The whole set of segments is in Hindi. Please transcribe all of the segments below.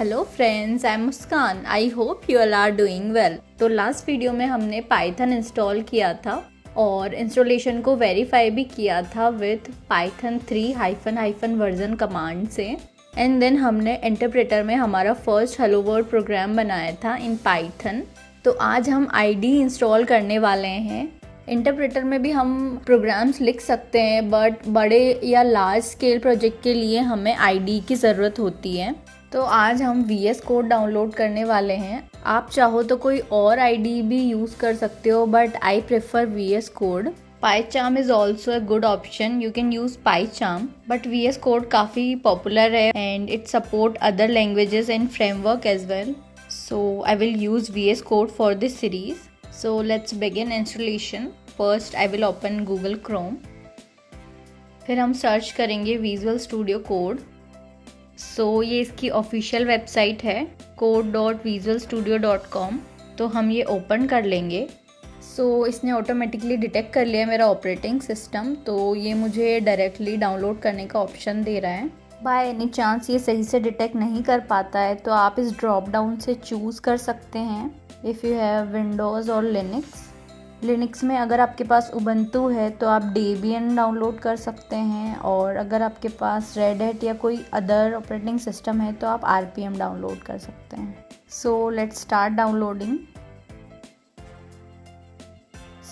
Hello friends, I am Muskan. I hope you all are doing well. तो लास्ट वीडियो में हमने पाइथन इंस्टॉल किया था और इंस्टॉलेशन को वेरीफाई भी किया था विथ पाइथन 3 वर्जन कमांड से। एंड देन हमने इंटरप्रेटर में हमारा फर्स्ट हेलो वर्ल्ड प्रोग्राम बनाया था इन पाइथन। तो आज हम आईडी इंस्टॉल करने वाले हैं। इंटरप्रेटर में भी हम प्रोग्राम्स लिख सकते हैं, बट बड़े या लार्ज स्केल प्रोजेक्ट के लिए हमें आईडी की ज़रूरत होती है। तो आज हम VS कोड डाउनलोड करने वाले हैं। आप चाहो तो कोई और आईडी भी यूज़ कर सकते हो, but I prefer VS code. PyCharm is also a good option, you can use PyCharm, but VS code काफ़ी पॉपुलर है and it support other languages and framework as well. So I will use VS Code for this series. So let's begin installation. First I will open Google Chrome. फिर हम सर्च करेंगे Visual Studio Code. So ये इसकी ऑफिशियल वेबसाइट है code.visualstudio.com। तो हम ये ओपन कर लेंगे। इसने ऑटोमेटिकली डिटेक्ट कर लिया मेरा ऑपरेटिंग सिस्टम, तो ये मुझे डायरेक्टली डाउनलोड करने का ऑप्शन दे रहा है। बाय एनी चांस ये सही से डिटेक्ट नहीं कर पाता है तो आप इस ड्रॉप डाउन से चूज़ कर सकते हैं इफ़ यू हैव विंडोज़ और लिनक्स में अगर आपके पास उबंटू है तो आप डेबियन डाउनलोड कर सकते हैं, और अगर आपके पास रेड हैट या कोई अदर ऑपरेटिंग सिस्टम है तो आप RPM डाउनलोड कर सकते हैं। So let's start downloading.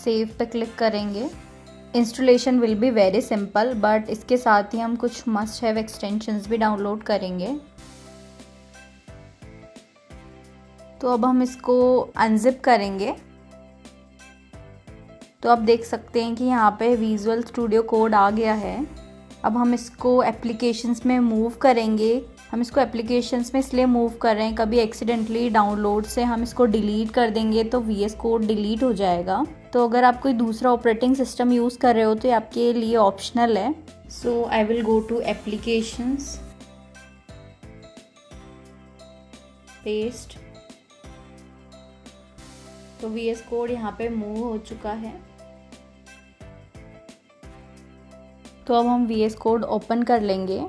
Save पे क्लिक करेंगे। Installation will be very simple, but इसके साथ ही हम कुछ मस्ट हैव एक्सटेंशंस भी डाउनलोड करेंगे। तो अब हम इसको अनजिप करेंगे। तो आप देख सकते हैं कि यहाँ पे विजुअल स्टूडियो कोड आ गया है। अब हम इसको एप्लीकेशंस में मूव करेंगे। हम इसको एप्लीकेशंस में इसलिए मूव कर रहे हैं, कभी एक्सीडेंटली डाउनलोड से हम इसको डिलीट कर देंगे तो VS कोड डिलीट हो जाएगा। तो अगर आप कोई दूसरा ऑपरेटिंग सिस्टम यूज़ कर रहे हो तो ये आपके लिए ऑप्शनल है। So I will go to applications, paste. तो VS कोड यहाँ पे मूव हो चुका है। तो अब हम VS कोड ओपन कर लेंगे।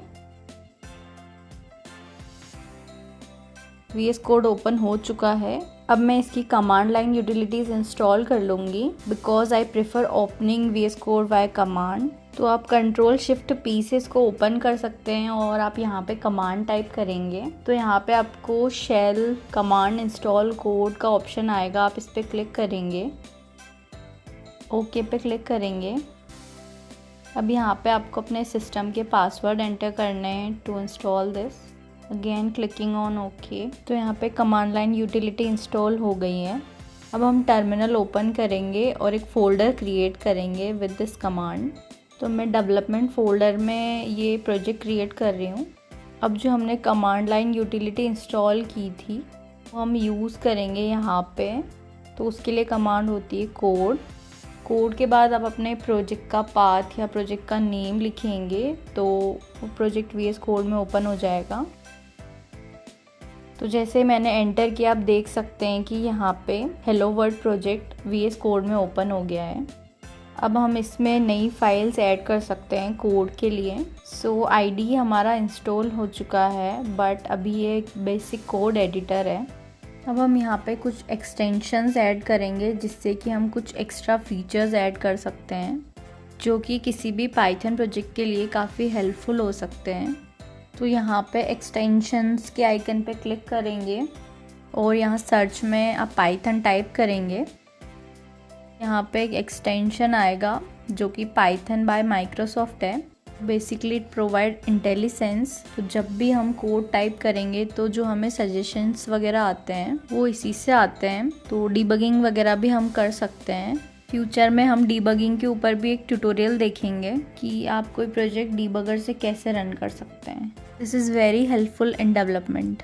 VS कोड ओपन हो चुका है। अब मैं इसकी कमांड लाइन यूटिलिटीज़ इंस्टॉल कर लूँगी because I prefer opening VS code bye command. तो आप Ctrl+Shift+P से इसको ओपन कर सकते हैं और आप यहाँ पे कमांड टाइप करेंगे। तो यहाँ पे आपको शेल कमांड इंस्टॉल कोड का ऑप्शन आएगा, आप इस पर क्लिक करेंगे, ओके पे क्लिक करेंगे। अब यहाँ पे आपको अपने सिस्टम के पासवर्ड एंटर करने हैं to install this. Again clicking on okay. तो यहाँ पे कमांड लाइन यूटिलिटी इंस्टॉल हो गई है। अब हम टर्मिनल ओपन करेंगे और एक फ़ोल्डर क्रिएट करेंगे विद दिस कमांड। तो मैं डेवलपमेंट फ़ोल्डर में ये प्रोजेक्ट क्रिएट कर रही हूँ। अब जो हमने कमांड लाइन यूटिलिटी इंस्टॉल की थी वो हम यूज़ करेंगे यहाँ पे। तो उसके लिए कमांड होती है कोड के बाद आप अपने प्रोजेक्ट का पाथ या प्रोजेक्ट का नेम लिखेंगे तो वो प्रोजेक्ट VS कोड में ओपन हो जाएगा। तो जैसे मैंने एंटर किया आप देख सकते हैं कि यहाँ पे hello world project VS code में ओपन हो गया है। अब हम इसमें नई फाइल्स ऐड कर सकते हैं कोड के लिए। सो आईडी हमारा इंस्टॉल हो चुका है, बट अभी ये एक बेसिक कोड एडिटर है। अब हम यहाँ पे कुछ एक्सटेंशंस ऐड करेंगे जिससे कि हम कुछ एक्स्ट्रा फीचर्स ऐड कर सकते हैं जो कि किसी भी पाइथन प्रोजेक्ट के लिए काफ़ी हेल्पफुल हो सकते हैं। तो यहाँ पे एक्सटेंशंस के आइकन पे क्लिक करेंगे और यहाँ सर्च में आप पाइथन टाइप करेंगे। यहाँ पे एक एक्सटेंशन आएगा जो कि पाइथन बाय माइक्रोसॉफ्ट है। Basically it provide intelligence. तो जब भी हम कोड टाइप करेंगे तो जो हमें सजेशंस वगैरह आते हैं वो इसी से आते हैं। तो डीबगिंग वगैरह भी हम कर सकते हैं। फ्यूचर में हम डीबगिंग के ऊपर भी एक ट्यूटोरियल देखेंगे कि आप कोई प्रोजेक्ट डीबगर से कैसे रन कर सकते हैं। This is very helpful in development.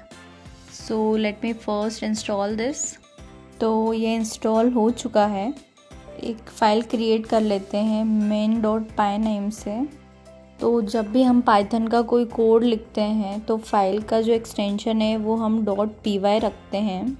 So let me first install this. तो ये इंस्टॉल हो चुका है। एक फ़ाइल क्रिएट कर लेते हैं main.py नेम से। तो जब भी हम पाइथन का कोई कोड लिखते हैं तो फाइल का जो एक्सटेंशन है वो हम .py रखते हैं।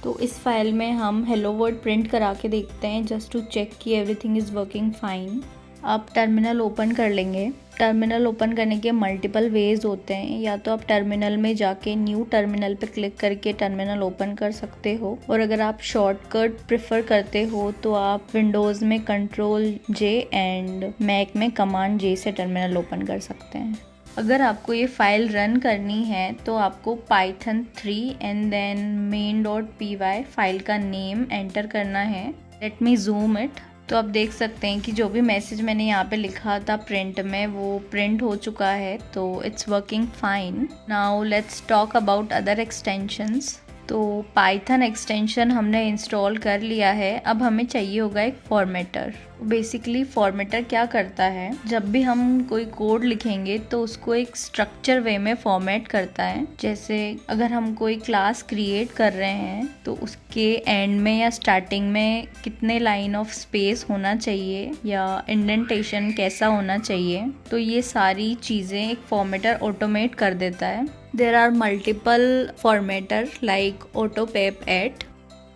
तो इस फाइल में हम हेलो वर्ल्ड प्रिंट करा के देखते हैं जस्ट टू चेक कि एवरीथिंग इज़ वर्किंग फाइन। आप टर्मिनल ओपन कर लेंगे। टर्मिनल ओपन करने के मल्टीपल वेज होते हैं। या तो आप टर्मिनल में जाके न्यू टर्मिनल पे क्लिक करके टर्मिनल ओपन कर सकते हो, और अगर आप शॉर्टकट प्रेफर करते हो तो आप विंडोज़ में Ctrl+J एंड मैक में Command+J से टर्मिनल ओपन कर सकते हैं। अगर आपको ये फाइल रन करनी है तो आपको Python 3 and then main.py file का नेम एंटर करना है। Let me zoom it. तो आप देख सकते हैं कि जो भी मैसेज मैंने यहाँ पे लिखा था प्रिंट में वो प्रिंट हो चुका है, तो it's working fine. Now let's talk about other extensions. तो पाइथन एक्सटेंशन हमने इंस्टॉल कर लिया है। अब हमें चाहिए होगा एक फॉर्मेटर। बेसिकली फॉर्मेटर क्या करता है, जब भी हम कोई कोड लिखेंगे तो उसको एक स्ट्रक्चर वे में फॉर्मेट करता है। जैसे अगर हम कोई क्लास क्रिएट कर रहे हैं तो उसके एंड में या स्टार्टिंग में कितने लाइन ऑफ स्पेस होना चाहिए या इंडेंटेशन कैसा होना चाहिए, तो ये सारी चीज़ें एक फॉर्मेटर ऑटोमेट कर देता है। There are multiple formatter like AutoPep8,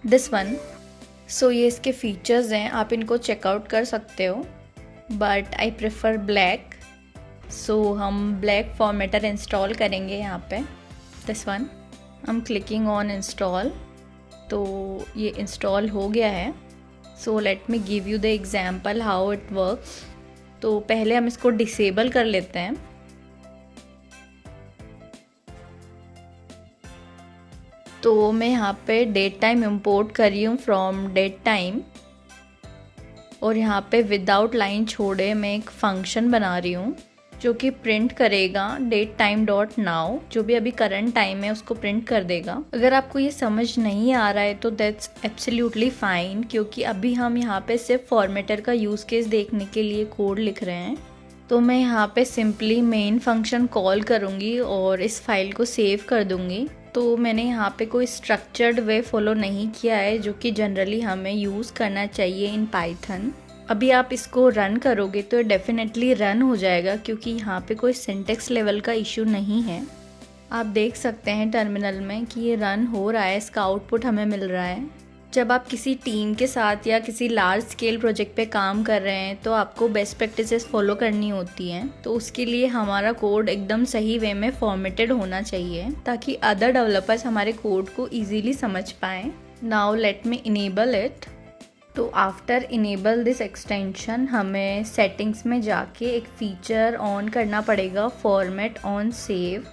this one. So ये इसके फीचर्स हैं, आप इनको चेकआउट कर सकते हो, बट आई प्रेफर ब्लैक। सो हम ब्लैक फॉर्मेटर इंस्टॉल करेंगे यहाँ पे, this one. I am clicking on install, तो ये इंस्टॉल हो गया है। So let me give you the example how it works. तो पहले हम इसको डिसेबल कर लेते हैं। तो मैं यहाँ पे डेट टाइम इम्पोर्ट कर रही हूँ फ्रॉम डेट टाइम, और यहाँ पे विदाउट लाइन छोड़े मैं एक फंक्शन बना रही हूँ जो कि प्रिंट करेगा डेट टाइम डॉट नाउ। जो भी अभी करंट टाइम है उसको प्रिंट कर देगा। अगर आपको ये समझ नहीं आ रहा है तो दैट्स एब्सोल्युटली फाइन, क्योंकि अभी हम यहाँ पे सिर्फ फॉर्मेटर का यूज़ केस देखने के लिए कोड लिख रहे हैं। तो मैं यहाँ पे सिंपली मेन फंक्शन कॉल करूँगी और इस फाइल को सेव कर दूँगी। तो मैंने यहाँ पे कोई स्ट्रक्चर्ड वे फॉलो नहीं किया है जो कि जनरली हमें यूज़ करना चाहिए इन पाइथन। अभी आप इसको रन करोगे तो डेफिनेटली रन हो जाएगा, क्योंकि यहाँ पे कोई सिंटेक्स लेवल का इशू नहीं है। आप देख सकते हैं टर्मिनल में कि ये रन हो रहा है, इसका आउटपुट हमें मिल रहा है। जब आप किसी टीम के साथ या किसी लार्ज स्केल प्रोजेक्ट पे काम कर रहे हैं तो आपको बेस्ट प्रैक्टिसेस फॉलो करनी होती हैं। तो उसके लिए हमारा कोड एकदम सही वे में फॉर्मेटेड होना चाहिए ताकि अदर डेवलपर्स हमारे कोड को इजीली समझ पाएँ। Now let me enable it. तो आफ्टर इनेबल दिस एक्सटेंशन हमें सेटिंग्स में जाके एक फीचर ऑन करना पड़ेगा, फॉर्मेट ऑन सेव।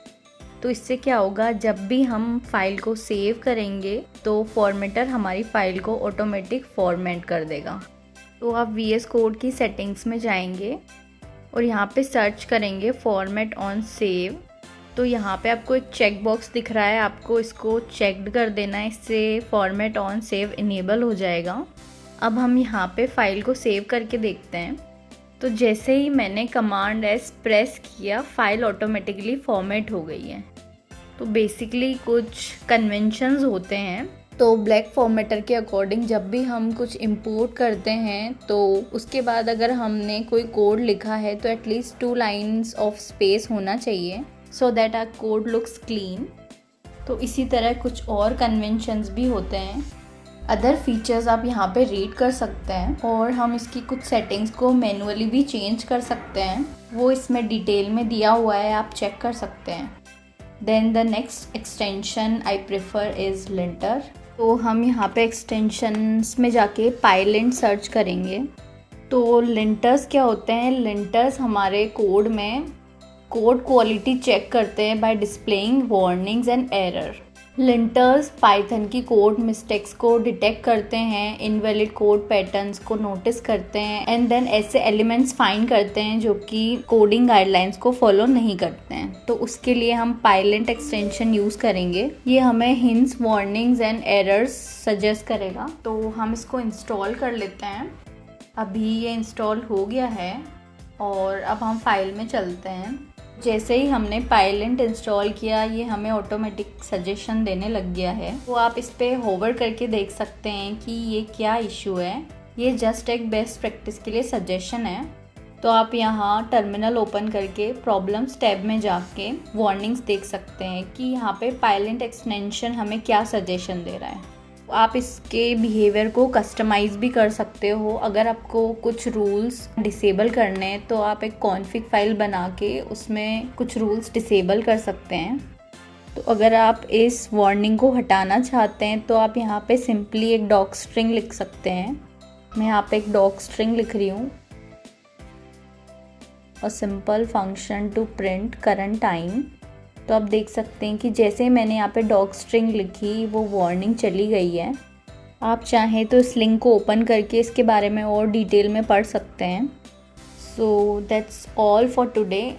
तो इससे क्या होगा, जब भी हम फाइल को सेव करेंगे तो फॉर्मेटर हमारी फाइल को ऑटोमेटिक फॉर्मेट कर देगा। तो आप VS कोड की सेटिंग्स में जाएंगे और यहाँ पे सर्च करेंगे फॉर्मेट ऑन सेव। तो यहाँ पे आपको एक चेक बॉक्स दिख रहा है, आपको इसको चेकड कर देना है, इससे फॉर्मेट ऑन सेव इनेबल हो जाएगा। अब हम यहाँ पे फाइल को सेव करके देखते हैं। तो जैसे ही मैंने Command+S प्रेस किया, फाइल ऑटोमेटिकली फॉर्मेट हो गई है। तो बेसिकली कुछ कन्वेंशंस होते हैं। तो ब्लैक फॉर्मेटर के अकॉर्डिंग जब भी हम कुछ इंपोर्ट करते हैं तो उसके बाद अगर हमने कोई कोड लिखा है तो एटलीस्ट 2 लाइन्स ऑफ स्पेस होना चाहिए, so that our code looks clean. तो इसी तरह कुछ और कन्वेंशंस भी होते हैं। अदर फीचर्स आप यहाँ पे रीड कर सकते हैं, और हम इसकी कुछ सेटिंग्स को मैनुअली भी चेंज कर सकते हैं, वो इसमें डिटेल में दिया हुआ है, आप चेक कर सकते हैं। Then the next extension I prefer is linter. तो हम यहाँ पे एक्सटेंशंस में जाके पाइलिंट सर्च करेंगे। तो लिंटर्स क्या होते हैं, लिंटर्स हमारे कोड में कोड क्वालिटी चेक करते हैं by displaying warnings and error. Linters Python की कोड मिस्टेक्स को डिटेक्ट करते हैं, इनवैलिड कोड पैटर्न्स को नोटिस करते हैं, एंड देन ऐसे एलिमेंट्स फाइंड करते हैं जो कि कोडिंग गाइडलाइंस को फॉलो नहीं करते हैं। तो उसके लिए हम पाइलिंट एक्सटेंशन यूज़ करेंगे। ये हमें hints, warnings and errors suggest करेगा। तो हम इसको इंस्टॉल कर लेते हैं। अभी ये इंस्टॉल हो गया है और अब हम फाइल में चलते हैं। जैसे ही हमने पाइलिंट इंस्टॉल किया, ये हमें ऑटोमेटिक सजेशन देने लग गया है। तो आप इस पर होवर करके देख सकते हैं कि ये क्या इशू है। ये जस्ट एक बेस्ट प्रैक्टिस के लिए सजेशन है। तो आप यहाँ टर्मिनल ओपन करके प्रॉब्लम्स टैब में जाके वार्निंग्स देख सकते हैं कि यहाँ पे पाइलिंट एक्सटेंशन हमें क्या सजेशन दे रहा है। आप इसके बिहेवियर को कस्टमाइज़ भी कर सकते हो। अगर आपको कुछ रूल्स डिसेबल करने हैं तो आप एक कॉन्फ़िग फाइल बना के उसमें कुछ रूल्स डिसेबल कर सकते हैं। तो अगर आप इस वार्निंग को हटाना चाहते हैं तो आप यहाँ पे सिंपली एक डॉक स्ट्रिंग लिख सकते हैं। मैं यहाँ पे एक डॉक स्ट्रिंग लिख रही हूँ। और simple function to print current time. तो आप देख सकते हैं कि जैसे ही मैंने यहाँ पे डॉक स्ट्रिंग लिखी वो वार्निंग चली गई है। आप चाहें तो इस लिंक को ओपन करके इसके बारे में और डिटेल में पढ़ सकते हैं। So that's all for today.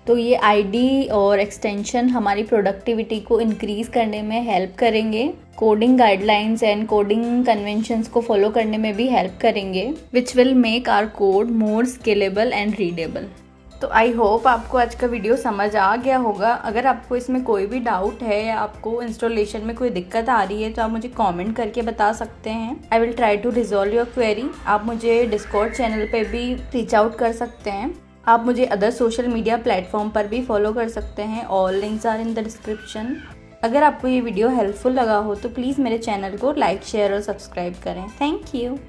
तो ये आईडी और एक्सटेंशन हमारी प्रोडक्टिविटी को इंक्रीज़ करने में हेल्प करेंगे, coding guidelines and coding conventions को फॉलो करने में भी हेल्प करेंगे, which will make our code more scalable and readable. तो आई होप आपको आज का वीडियो समझ आ गया होगा। अगर आपको इसमें कोई भी डाउट है या आपको इंस्टॉलेशन में कोई दिक्कत आ रही है तो आप मुझे कमेंट करके बता सकते हैं। I will try to resolve your query. आप मुझे डिस्कॉर्ड चैनल पे भी रीच आउट कर सकते हैं। आप मुझे अदर सोशल मीडिया प्लेटफॉर्म पर भी फॉलो कर सकते हैं। All links are in the description. अगर आपको ये वीडियो हेल्पफुल लगा हो तो प्लीज़ मेरे चैनल को लाइक, शेयर और सब्सक्राइब करें। Thank you.